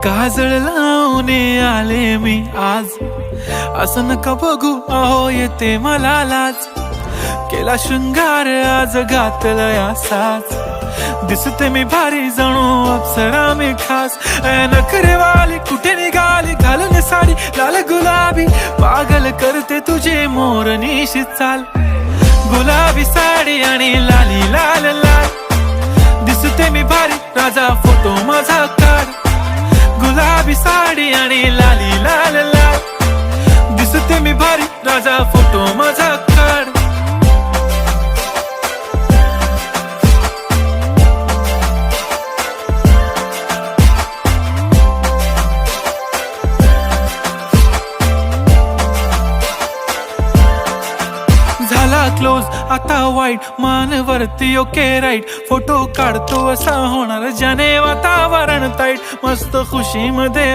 काजळ लावून आले मी आज, असं नका बघू अहो येते मला लाज. केला शृंगार आज घातला साज, दिसते मी भारी जणू अप्सरा मी खास. नखरेवाली कुठे निघाली घालून साडी लाल गुलाबी, पागल करते तुझे मोरनीशी चाल. गुलाबी साडी आणि लाली लाल लाल, दिसते मी भारी राजा फोटो माझा काढ. गुलाबी साडी आणि लाली लाल लाल, दिसते मी भारी राजा फोटो माझा काढ. झाला क्लोज आता वाईट, मान वरती ओके राईट. फोटो काढतो असा होणार ज्याने वातावरण ताईट, मस्त खुशी मध्ये